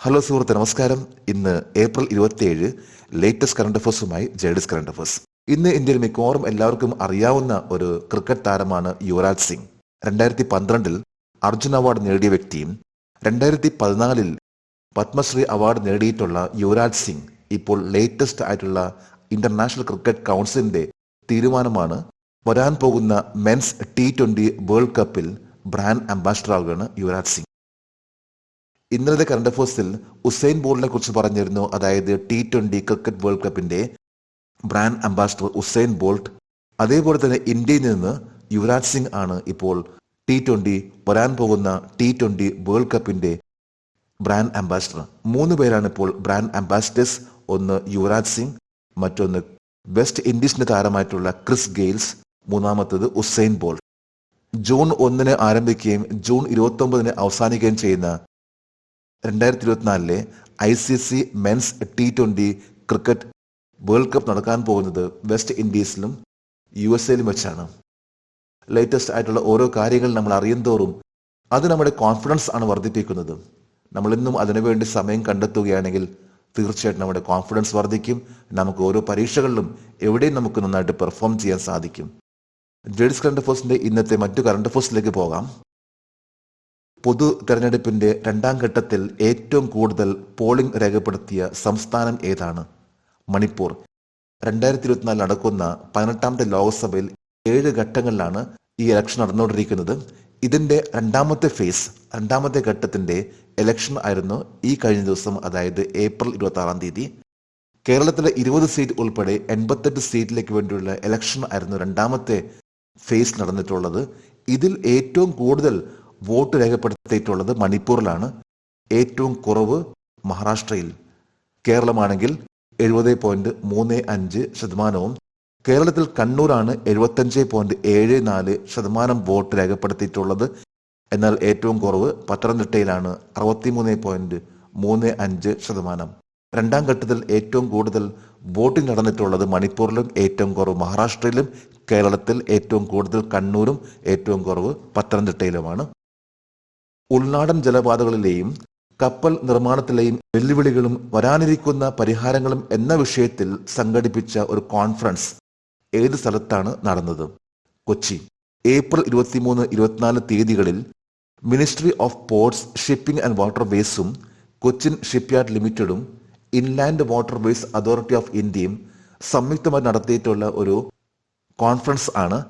Hello സുഹൃത്തെ, നമസ്കാരം. ഇന്ന് ഏപ്രിൽ 27, ലേറ്റസ്റ്റ് കറണ്ട് അഫേഴ്സുമായി ജേഡിസ് കറണ്ട് അഫേഴ്സ്. ഇന്ന് ഇന്ത്യയിൽ മിക്കവാറും എല്ലാവർക്കും അറിയാവുന്ന ഒരു ക്രിക്കറ്റ് താരമാണ് യുവരാജ് സിംഗ്. 2012 അർജുൻ അവാർഡ് നേടിയ വ്യക്തിയും 2014 പത്മശ്രീ അവാർഡ് നേടിയിട്ടുള്ള യുവരാജ് സിംഗ് ഇപ്പോൾ ലേറ്റസ്റ്റ് ആയിട്ടുള്ള ഇന്റർനാഷണൽ ക്രിക്കറ്റ് കൗൺസിലിന്റെ തീരുമാനമാണ് വരാൻ പോകുന്ന മെൻസ് T20 വേൾഡ് കപ്പിൽ ബ്രാൻഡ് അംബാസിഡർ ആവുകയാണ് യുവരാജ് സിംഗ്. ഇന്നലത്തെ കറണ്ട് അഫേഴ്സിൽ ഉസൈൻ ബോൾട്ടിനെ കുറിച്ച് പറഞ്ഞിരുന്നു. അതായത് T20 ക്രിക്കറ്റ് വേൾഡ് കപ്പിന്റെ ബ്രാൻഡ് അംബാസിഡർ ഉസൈൻ ബോൾട്ട്. അതേപോലെ തന്നെ ഇന്ത്യയിൽ നിന്ന് യുവരാജ് സിംഗ് ആണ് ഇപ്പോൾ T20 വരാൻ പോകുന്ന T20 വേൾഡ് കപ്പിന്റെ ബ്രാൻഡ് അംബാസിഡർ. 3 പേരാണ് ഇപ്പോൾ ബ്രാൻഡ് അംബാസിഡേഴ്സ്. ഒന്ന് യുവരാജ് സിംഗ്, മറ്റൊന്ന് വെസ്റ്റ് ഇൻഡീസിന്റെ താരമായിട്ടുള്ള ക്രിസ് ഗെയിൽസ്, മൂന്നാമത്തത് ഉസൈൻ ബോൾട്ട്. ജൂൺ 1 ആരംഭിക്കുകയും ജൂൺ 29 അവസാനിക്കുകയും ചെയ്യുന്ന 2024 ICC men's T20 cricket world cup നടക്കാൻ പോകുന്നത് വെസ്റ്റ് ഇൻഡീസിലും USA വെച്ചാണ്. ലേറ്റസ്റ്റ് ആയിട്ടുള്ള ഓരോ കാര്യങ്ങൾ നമ്മൾ അറിയുന്തോറും അത് നമ്മുടെ കോൺഫിഡൻസ് ആണ് വർദ്ധിപ്പിക്കുന്നത്. നമ്മളിന്നും അതിനുവേണ്ടി സമയം കണ്ടെത്തുകയാണെങ്കിൽ തീർച്ചയായിട്ടും നമ്മുടെ കോൺഫിഡൻസ് വർദ്ധിക്കും. നമുക്ക് ഓരോ പരീക്ഷകളിലും എവിടെയും നമുക്ക് നന്നായിട്ട് പെർഫോം ചെയ്യാൻ സാധിക്കും. ജേഡിസ് കറണ്ട് അഫേഴ്സിന്റെ ഇന്നത്തെ മറ്റു കറണ്ട് അഫേഴ്സിലേക്ക് പോകാം. പൊതു തെരഞ്ഞെടുപ്പിന്റെ 2ാം ഘട്ടത്തിൽ ഏറ്റവും കൂടുതൽ പോളിംഗ് രേഖപ്പെടുത്തിയ സംസ്ഥാനം ഏതാണ്? മണിപ്പൂർ. 2024 നടക്കുന്ന 18ാമത്തെ ലോക്സഭയിൽ 7 ഘട്ടങ്ങളിലാണ് ഈ ഇലക്ഷൻ നടന്നുകൊണ്ടിരിക്കുന്നത്. ഇതിന്റെ 2ാമത്തെ ഫേസ്, 2ാമത്തെ ഘട്ടത്തിന്റെ ഇലക്ഷൻ ആയിരുന്നു ഈ കഴിഞ്ഞ ദിവസം, അതായത് ഏപ്രിൽ 26-ാം തീയതി. കേരളത്തിലെ 20 സീറ്റ് ഉൾപ്പെടെ 88 സീറ്റിലേക്ക് വേണ്ടിയുള്ള ഇലക്ഷൻ ആയിരുന്നു 2ാമത്തെ ഫേസ് നടന്നിട്ടുള്ളത്. ഇതിൽ ഏറ്റവും കൂടുതൽ വോട്ട് രേഖപ്പെടുത്തിയിട്ടുള്ളത് മണിപ്പൂരിലാണ്. ഏറ്റവും കുറവ് മഹാരാഷ്ട്രയിൽ. കേരളമാണെങ്കിൽ 70.35%. കേരളത്തിൽ കണ്ണൂരാണ് 75.74% വോട്ട് രേഖപ്പെടുത്തിയിട്ടുള്ളത്. എന്നാൽ ഏറ്റവും കുറവ് പത്തനംതിട്ടയിലാണ് 63.35%. 2ാം ഘട്ടത്തിൽ ഏറ്റവും കൂടുതൽ വോട്ടിംഗ് നടന്നിട്ടുള്ളത് മണിപ്പൂരിലും, ഏറ്റവും കുറവ് മഹാരാഷ്ട്രയിലും, കേരളത്തിൽ ഏറ്റവും കൂടുതൽ കണ്ണൂരും, ഏറ്റവും കുറവ് പത്തനംതിട്ടയിലുമാണ്. ഉൾനാടൻ ജലപാതകളിലെയും കപ്പൽ നിർമ്മാണത്തിലെയും വെല്ലുവിളികളും വരാനിരിക്കുന്ന പരിഹാരങ്ങളും എന്ന വിഷയത്തിൽ സംഘടിപ്പിച്ച ഒരു കോൺഫറൻസ് ഏത് സ്ഥലത്താണ് നടന്നത്? കൊച്ചി. ഏപ്രിൽ 23, 24 തീയതികളിൽ ministry of ports, shipping and വാട്ടർവേസും കൊച്ചിൻ ഷിപ്പ്യാർഡ് ലിമിറ്റഡും ഇൻലാൻഡ് വാട്ടർവേസ് അതോറിറ്റി ഓഫ് ഇന്ത്യയും സംയുക്തമായി നടത്തിയിട്ടുള്ള ഒരു കോൺഫറൻസ് ആണ്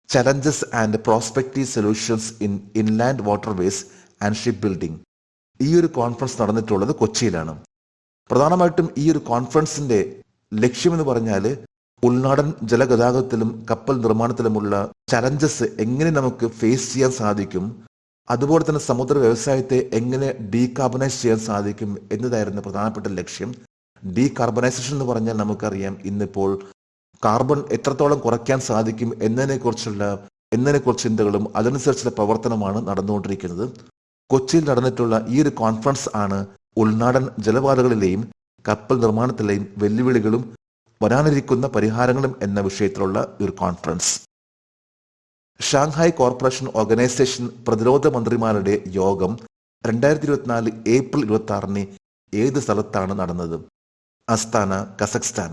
challenges and prospective solutions in inland waterways and ship building. ഈ ഒരു കോൺഫറൻസ് നടന്നിട്ടുള്ളത് കൊച്ചിയിലാണ്. പ്രധാനമായിട്ടും ഈ ഒരു കോൺഫറൻസിന്റെ ലക്ഷ്യമെന്ന് പറഞ്ഞാൽ ഉൾനാടൻ ജലഗതാഗതത്തിലും കപ്പൽ നിർമ്മാണത്തിലുമുള്ള ചലഞ്ചസ് എങ്ങനെ നമുക്ക് ഫേസ് ചെയ്യാൻ സാധിക്കും, അതുപോലെ തന്നെ സമുദ്ര വ്യവസായത്തെ എങ്ങനെ ഡീകാർബണൈസ് ചെയ്യാൻ സാധിക്കും എന്നതായിരുന്നു പ്രധാനപ്പെട്ട ലക്ഷ്യം. ഡീകാർബണൈസേഷൻ എന്ന് പറഞ്ഞാൽ നമുക്കറിയാം, ഇന്നിപ്പോൾ കാർബൺ എത്രത്തോളം കുറയ്ക്കാൻ സാധിക്കും എന്നതിനെക്കുറിച്ച് ചിന്തകളും അതനുസരിച്ചുള്ള പ്രവർത്തനമാണ് നടന്നുകൊണ്ടിരിക്കുന്നത്. കൊച്ചിയിൽ നടന്നിട്ടുള്ള ഈ ഒരു കോൺഫറൻസ് ആണ് ഉൾനാടൻ ജലപാതകളിലെയും കപ്പൽ നിർമ്മാണത്തിലെയും വെല്ലുവിളികളും വരാനിരിക്കുന്ന പരിഹാരങ്ങളും എന്ന വിഷയത്തിലുള്ള ഒരു കോൺഫറൻസ്. ഷാങ്ഹായ് കോർപ്പറേഷൻ ഓർഗനൈസേഷൻ പ്രതിരോധ മന്ത്രിമാരുടെ യോഗം 2024 ഏപ്രിൽ 26 ഏത് സ്ഥലത്താണ് നടന്നത്? അസ്താന, കസഖ്സ്ഥാൻ.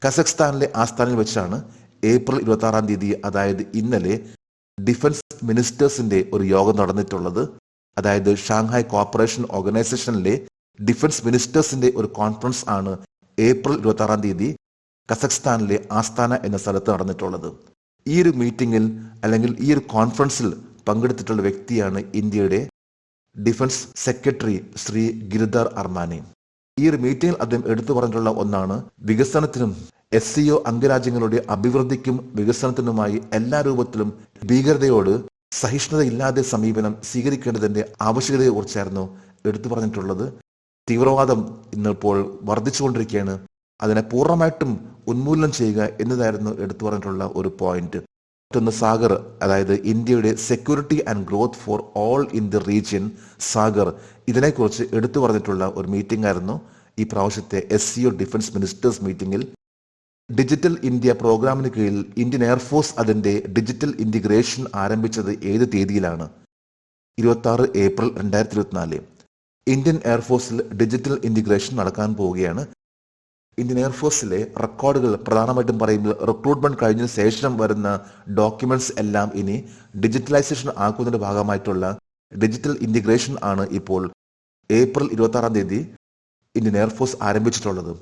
കസഖ്സ്ഥാനിലെ ആസ്ഥാനിൽ വെച്ചാണ് ഏപ്രിൽ 26-ാം തീയതി, അതായത് ഇന്നലെ, ഡിഫൻസ് മിനിസ്റ്റേഴ്സിന്റെ ഒരു യോഗം നടന്നിട്ടുള്ളത്. അതായത് ഷാങ്ഹായ് കോർപ്പറേഷൻ ഓർഗനൈസേഷനിലെ ഡിഫൻസ് മിനിസ്റ്റേഴ്സിന്റെ ഒരു കോൺഫറൻസ് ആണ് ഏപ്രിൽ 26-ാം തീയതി കസഖ്സ്ഥാനിലെ ആസ്ഥാന എന്ന സ്ഥലത്ത് നടന്നിട്ടുള്ളത്. ഈ ഒരു മീറ്റിംഗിൽ അല്ലെങ്കിൽ ഈ ഒരു കോൺഫറൻസിൽ പങ്കെടുത്തിട്ടുള്ള വ്യക്തിയാണ് ഇന്ത്യയുടെ defence secretary Shri Giridhar Armani. ഈ ഒരു മീറ്റിംഗിൽ അദ്ദേഹം എടുത്തു പറഞ്ഞിട്ടുള്ള ഒന്നാണ്, വികസനത്തിനും SCO അംഗരാജ്യങ്ങളുടെ അഭിവൃദ്ധിക്കും വികസനത്തിനുമായി എല്ലാ രൂപത്തിലും ഭീകരതയോട് സഹിഷ്ണുതയില്ലാതെ സമീപനം സ്വീകരിക്കേണ്ടതിന്റെ ആവശ്യകതയെക്കുറിച്ചായിരുന്നു എടുത്തു പറഞ്ഞിട്ടുള്ളത്. തീവ്രവാദം ഇന്നിപ്പോൾ വർദ്ധിച്ചുകൊണ്ടിരിക്കുകയാണ്, അതിനെ പൂർണ്ണമായിട്ടും ഉന്മൂലനം ചെയ്യുക എന്നതായിരുന്നു എടുത്തു പറഞ്ഞിട്ടുള്ള ഒരു പോയിന്റ്. മറ്റൊന്ന് സാഗർ, അതായത് ഇന്ത്യയുടെ security and growth for all in the region, Sagar. ഇതിനെക്കുറിച്ച് എടുത്തു പറഞ്ഞിട്ടുള്ള ഒരു മീറ്റിംഗ് ആയിരുന്നു ഈ പ്രാവശ്യത്തെ SCO ഡിഫൻസ് മിനിസ്റ്റേഴ്സ് മീറ്റിംഗിൽ. ഡിജിറ്റൽ ഇന്ത്യ പ്രോഗ്രാമിന് കീഴിൽ ഇന്ത്യൻ എയർഫോഴ്സ് അതിന്റെ ഡിജിറ്റൽ ഇന്റഗ്രേഷൻ ആരംഭിച്ചത് ഏത് തീയതിയിലാണ്? 26 ഏപ്രിൽ 2024. ഇന്ത്യൻ എയർഫോഴ്സിൽ ഡിജിറ്റൽ ഇന്റിഗ്രേഷൻ നടക്കാൻ പോവുകയാണ്. ഇന്ത്യൻ എയർഫോഴ്സിലെ റെക്കോർഡുകൾ പ്രധാനമായിട്ടും പറയുമ്പോൾ റിക്രൂട്ട്മെന്റ് കഴിഞ്ഞ ശേഷം വരുന്ന ഡോക്യുമെന്റ്സ് എല്ലാം ഇനി ഡിജിറ്റലൈസേഷൻ ആക്കുന്നതിന്റെ ഭാഗമായിട്ടുള്ള ഡിജിറ്റൽ ഇന്റിഗ്രേഷൻ ആണ് ഇപ്പോൾ ഏപ്രിൽ 26 ഇന്ത്യൻ എയർഫോഴ്സ് ആരംഭിച്ചിട്ടുള്ളത്.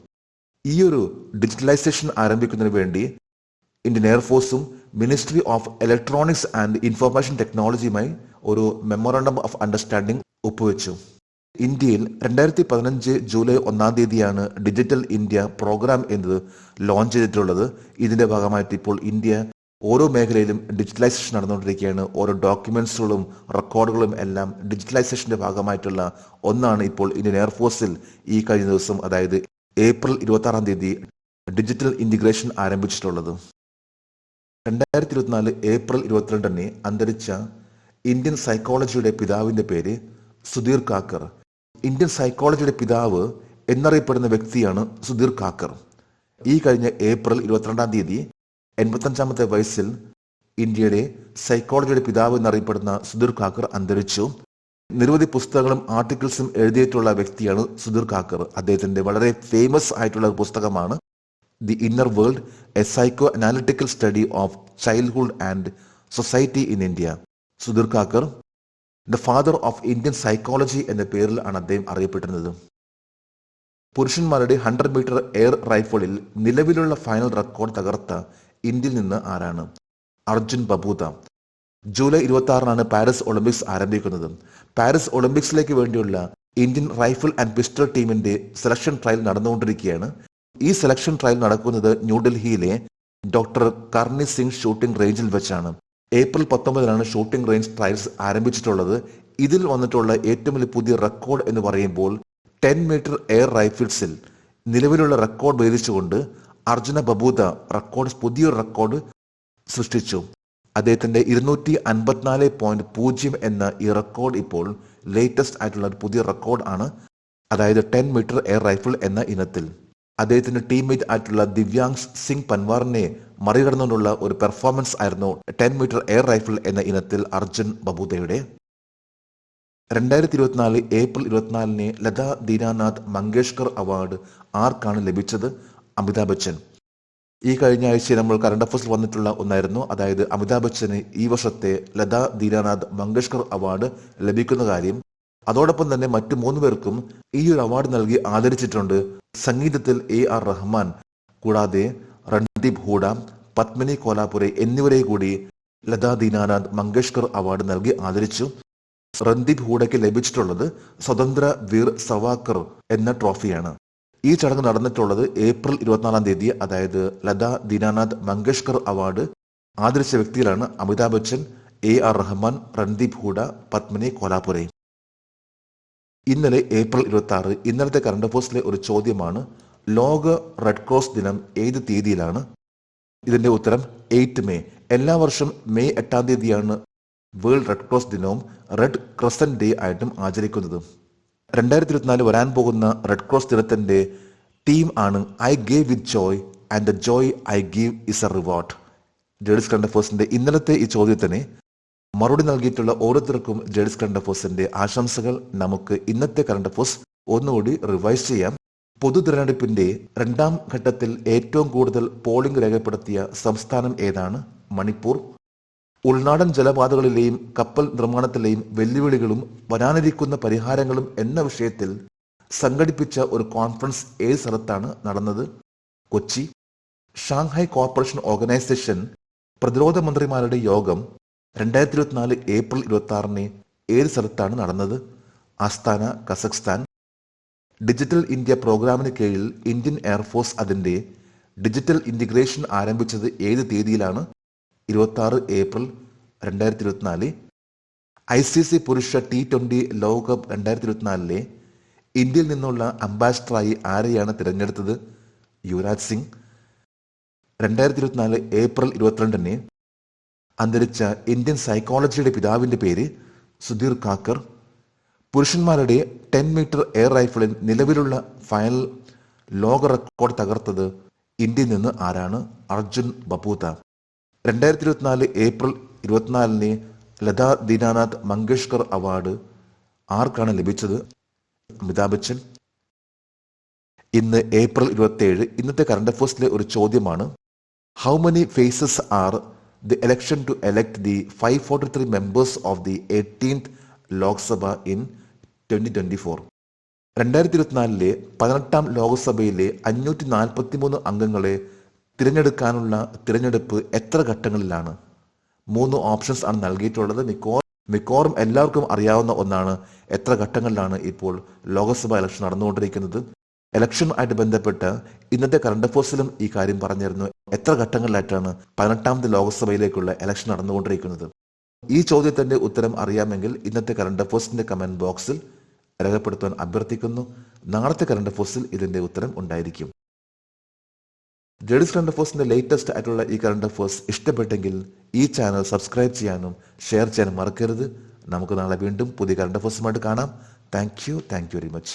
ഈ ഒരു ഡിജിറ്റലൈസേഷൻ ആരംഭിക്കുന്നതിന് വേണ്ടി ഇന്ത്യൻ എയർഫോഴ്സും ministry of electronics and information ടെക്നോളജിയുമായി ഒരു മെമ്മോറണ്ടം ഓഫ് അണ്ടർസ്റ്റാൻഡിംഗ് ഒപ്പുവെച്ചു. ഇന്ത്യയിൽ 2015 ജൂലൈ 1 ഡിജിറ്റൽ ഇന്ത്യ പ്രോഗ്രാം എന്നത് ലോഞ്ച് ചെയ്തിട്ടുള്ളത്. ഇതിന്റെ ഭാഗമായിട്ട് ഇപ്പോൾ ഇന്ത്യ ഓരോ മേഖലയിലും ഡിജിറ്റലൈസേഷൻ നടന്നുകൊണ്ടിരിക്കുകയാണ്. ഓരോ ഡോക്യുമെന്റ്സുകളും റെക്കോർഡുകളും എല്ലാം ഡിജിറ്റലൈസേഷന്റെ ഭാഗമായിട്ടുള്ള ഒന്നാണ് ഇപ്പോൾ ഇന്ത്യൻ എയർഫോഴ്സിൽ ഈ കഴിഞ്ഞ ദിവസം, അതായത് ഏപ്രിൽ 26 ഡിജിറ്റൽ ഇന്റിഗ്രേഷൻ ആരംഭിച്ചിട്ടുള്ളത്. 2024 ഏപ്രിൽ 22 അന്തരിച്ച ഇന്ത്യൻ സൈക്കോളജിയുടെ പിതാവിന്റെ പേര് സുധീർ കാക്കർ. ഇന്ത്യൻ സൈക്കോളജിയുടെ പിതാവ് എന്നറിയപ്പെടുന്ന വ്യക്തിയാണ് സുധീർ കാക്കർ. ഈ കഴിഞ്ഞ ഏപ്രിൽ 22 85 വയസ്സിൽ ഇന്ത്യയുടെ സൈക്കോളജിയുടെ പിതാവ് എന്നറിയപ്പെടുന്ന സുധീർ കാക്കർ അന്തരിച്ചു. നിരവധി പുസ്തകങ്ങളും ആർട്ടിക്കിൾസും എഴുതിയിട്ടുള്ള വ്യക്തിയാണ് സുധീർ കാക്കർ. അദ്ദേഹത്തിന്റെ വളരെ ഫേമസ് ആയിട്ടുള്ള പുസ്തകമാണ് the inner world, A psycho analytical study of childhood and society in India. Sudheer Kakar the father of Indian psychology എന്ന പേരിൽ ആണ് അദ്ദേഹം അറിയപ്പെട്ടിരുന്നത്. പുരുഷന്മാരുടെ 100 മീറ്റർ എയർ റൈഫിളിൽ നിലവിലുള്ള ഫൈനൽ റെക്കോർഡ് തകർത്ത ഇന്ത്യയിൽ നിന്ന് ആരാണ്? അർജുൻ ബബൂത. ജൂലൈ 26 പാരീസ് ഒളിമ്പിക്സ് ആരംഭിക്കുന്നത്. പാരീസ് ഒളിമ്പിക്സിലേക്ക് വേണ്ടിയുള്ള ഇന്ത്യൻ റൈഫിൾ ആൻഡ് പിസ്റ്റൾ ടീമിന്റെ സെലക്ഷൻ ട്രയൽ നടന്നുകൊണ്ടിരിക്കുകയാണ്. ഈ സെലക്ഷൻ ട്രയൽ നടക്കുന്നത് ന്യൂഡൽഹിയിലെ ഡോക്ടർ കർണി സിംഗ് ഷൂട്ടിംഗ് റേഞ്ചിൽ വെച്ചാണ്. ഏപ്രിൽ 19 ഷൂട്ടിംഗ് റേഞ്ച് ട്രയൽസ് ആരംഭിച്ചിട്ടുള്ളത്. ഇതിൽ വന്നിട്ടുള്ള ഏറ്റവും വലിയ പുതിയ റെക്കോർഡ് എന്ന് പറയുമ്പോൾ 10 മീറ്റർ എയർ റൈഫിൾസിൽ നിലവിലുള്ള റെക്കോർഡ് ഭേദിച്ചുകൊണ്ട് അർജുന ബബൂത പുതിയൊരു റെക്കോർഡ് സൃഷ്ടിച്ചു. അദ്ദേഹത്തിന്റെ 254.0 എന്ന ഈ റെക്കോർഡ് ഇപ്പോൾ ലേറ്റസ്റ്റ് ആയിട്ടുള്ള ഒരു പുതിയ റെക്കോർഡ് ആണ്. അതായത് 10 മീറ്റർ എയർ റൈഫിൾ എന്ന ഇനത്തിൽ അദ്ദേഹത്തിന്റെ ടീംമേറ്റ് ആയിട്ടുള്ള ദിവ്യാങ് സിംഗ് പൻവാറിനെ മറികടന്നുകൊണ്ടുള്ള ഒരു പെർഫോമൻസ് ആയിരുന്നു 10 മീറ്റർ എയർ റൈഫിൾ എന്ന ഇനത്തിൽ അർജുൻ ബബൂതയുടെ. 2024 ഏപ്രിൽ 24 ലതാ ദീനാനാഥ് മങ്കേഷ്കർ അവാർഡ് ആർക്കാണ് ലഭിച്ചത്? അമിതാഭ് ബച്ചൻ. ഈ കഴിഞ്ഞ ആഴ്ച നമ്മൾ കറണ്ട് അഫയേഴ്സിൽ വന്നിട്ടുള്ള ഒന്നായിരുന്നു. അതായത് അമിതാഭ് ബച്ചന് ഈ വർഷത്തെ ലതാ ദീനാനാഥ് മങ്കേഷ്കർ അവാർഡ് ലഭിക്കുന്ന കാര്യം. അതോടൊപ്പം തന്നെ മറ്റു 3 പേർക്കും ഈ ഒരു അവാർഡ് നൽകി ആദരിച്ചിട്ടുണ്ട്. സംഗീതത്തിൽ AR റഹ്മാൻ, കൂടാതെ രൺദീപ് ഹൂഡ, പത്മിനി കോലാപുരെ എന്നിവരെ കൂടി ലതാ ദീനാനാഥ് മങ്കേഷ്കർ അവാർഡ് നൽകി ആദരിച്ചു. രൺദീപ് ഹൂഡയ്ക്ക് ലഭിച്ചിട്ടുള്ളത് സ്വതന്ത്ര വീർ സവാക്കർ എന്ന ട്രോഫിയാണ്. ഈ ചടങ്ങ് നടന്നിട്ടുള്ളത് ഏപ്രിൽ 24, അതായത് ലതാ ദീനാനാഥ് മങ്കേഷ്കർ അവാർഡ് ആദരിച്ച വ്യക്തികളാണ് അമിതാഭ് ബച്ചൻ, AR റഹ്മാൻ, രൺദീപ് ഹൂഡ, പത്മിനി കോലാപുരെ. ഇന്നലെ ഏപ്രിൽ 26 ഇന്നലത്തെ കറണ്ട് അഫയേഴ്സിലെ ഒരു ചോദ്യമാണ്, ലോക റെഡ് ക്രോസ് ദിനം ഏത് തീയതിയിലാണ്? ഇതിന്റെ ഉത്തരം 8 മെയ്. എല്ലാ വർഷം മെയ് 8 വേൾഡ് റെഡ് ക്രോസ് ദിനവും റെഡ് ക്രസന്റ് ഡേ ആയിട്ടും ആചരിക്കുന്നത്. 2024 വരാൻ പോകുന്ന റെഡ് ക്രോസ് ദിനത്തിന്റെ തീം ആണ് I gave with joy and the joy I give is a reward. ജേഡീസ് കറണ്ട് അഫയേഴ്സിന്റെ ഇന്നലത്തെ ഈ ചോദ്യത്തിന് മറുപടി നൽകിയിട്ടുള്ള ഓരോരുത്തർക്കും ജേഡീസ് കറണ്ട് അഫയേഴ്സിന്റെ ആശംസകൾ. നമുക്ക് ഇന്നത്തെ കറണ്ട് അഫയേഴ്സ് ഒന്നുകൂടി റിവൈസ് ചെയ്യാം. പൊതു തിരഞ്ഞെടുപ്പിന്റെ 2ാം ഘട്ടത്തിൽ ഏറ്റവും കൂടുതൽ പോളിംഗ് രേഖപ്പെടുത്തിയ സംസ്ഥാനം ഏതാണ്? മണിപ്പൂർ. ഉൾനാടൻ ജലപാതകളിലെയും കപ്പൽ നിർമ്മാണത്തിലെയും വെല്ലുവിളികളും വരാനിരിക്കുന്ന പരിഹാരങ്ങളും എന്ന വിഷയത്തിൽ സംഘടിപ്പിച്ച ഒരു കോൺഫറൻസ് ഏത് സ്ഥലത്താണ് നടന്നത്? കൊച്ചി. ഷാങ്ഹായ് കോർപ്പറേഷൻ ഓർഗനൈസേഷൻ പ്രതിരോധ മന്ത്രിമാരുടെ യോഗം 2024 ഏപ്രിൽ 26 ഏത് സ്ഥലത്താണ് നടന്നത്? ആസ്താന, കസഖ്സ്ഥാൻ. ഡിജിറ്റൽ ഇന്ത്യ പ്രോഗ്രാമിന് കീഴിൽ ഇന്ത്യൻ എയർഫോഴ്സ് അതിന്റെ ഡിജിറ്റൽ ഇന്റിഗ്രേഷൻ ആരംഭിച്ചത് ഏത് തീയതിയിലാണ്? 26 ഏപ്രിൽ 2024. ICC പുരുഷ T20 ലോകകപ്പ് 2024 ഇന്ത്യയിൽ നിന്നുള്ള അംബാസിഡറായി ആരെയാണ് തിരഞ്ഞെടുത്തത്? യുവരാജ് സിംഗ്. 2024 ഏപ്രിൽ 22 അന്തരിച്ച ഇന്ത്യൻ സൈക്കോളജിയുടെ പിതാവിന്റെ പേര് സുധീർ കാക്കർ. പുരുഷന്മാരുടെ 10 മീറ്റർ എയർ റൈഫിളിൽ നിലവിലുള്ള ഫൈനൽ ലോക റെക്കോർഡ് തകർത്തത് ഇന്ത്യയിൽ നിന്ന് ആരാണ്? അർജുൻ ബബൂത. 2024 ഏപ്രിൽ 24 ലതാ ദീനാനാഥ് മങ്കേഷ്കർ അവാർഡ് ആർക്കാണ് ലഭിച്ചത്? അമിതാഭ് ബച്ചൻ. ഇന്ന് ഏപ്രിൽ 27. ഇന്നത്തെ കറണ്ട് അഫയേഴ്സിലെ ഒരു ചോദ്യമാണ്: how many phases are the election to elect the 543 members of the 18th Lok Sabha in 2024? 2024 18ാം ലോക്സഭയിലെ 543 അംഗങ്ങളെ തിരഞ്ഞെടുക്കാനുള്ള തിരഞ്ഞെടുപ്പ് എത്ര ഘട്ടങ്ങളിലാണ്? 3 ഓപ്ഷൻസ് ആണ് നൽകിയിട്ടുള്ളത്. മിക്കവാറും എല്ലാവർക്കും അറിയാവുന്ന ഒന്നാണ്. എത്ര ഘട്ടങ്ങളിലാണ് ഇപ്പോൾ ലോക്സഭ ഇലക്ഷൻ നടന്നുകൊണ്ടിരിക്കുന്നത്? ഇലക്ഷനുമായിട്ട് ബന്ധപ്പെട്ട് ഇന്നത്തെ കറണ്ട് അഫയേഴ്സിലും ഈ കാര്യം പറഞ്ഞിരുന്നു. എത്ര ഘട്ടങ്ങളിലായിട്ടാണ് 18ാമത് ലോക്സഭയിലേക്കുള്ള ഇലക്ഷൻ നടന്നുകൊണ്ടിരിക്കുന്നത്? ഈ ചോദ്യത്തിന്റെ ഉത്തരം അറിയാമെങ്കിൽ ഇന്നത്തെ കറണ്ട് അഫയേഴ്സിന്റെ കമന്റ് ബോക്സിൽ രേഖപ്പെടുത്താൻ അഭ്യർത്ഥിക്കുന്നു. നാളത്തെ കറണ്ട് അഫയേഴ്സിൽ ഇതിന്റെ ഉത്തരം ഉണ്ടായിരിക്കും. ജഡീസ് കറണ്ട് അഫയേഴ്സിന്റെ ലേറ്റസ്റ്റ് ആയിട്ടുള്ള ഈ കറണ്ട് അഫയേഴ്സ് ഇഷ്ടപ്പെട്ടെങ്കിൽ ഈ ചാനൽ സബ്സ്ക്രൈബ് ചെയ്യാനും ഷെയർ ചെയ്യാനും മറക്കരുത്. നമുക്ക് നാളെ വീണ്ടും പുതിയ കറണ്ട് അഫയേഴ്സുമായിട്ട് കാണാം. Thank you very much.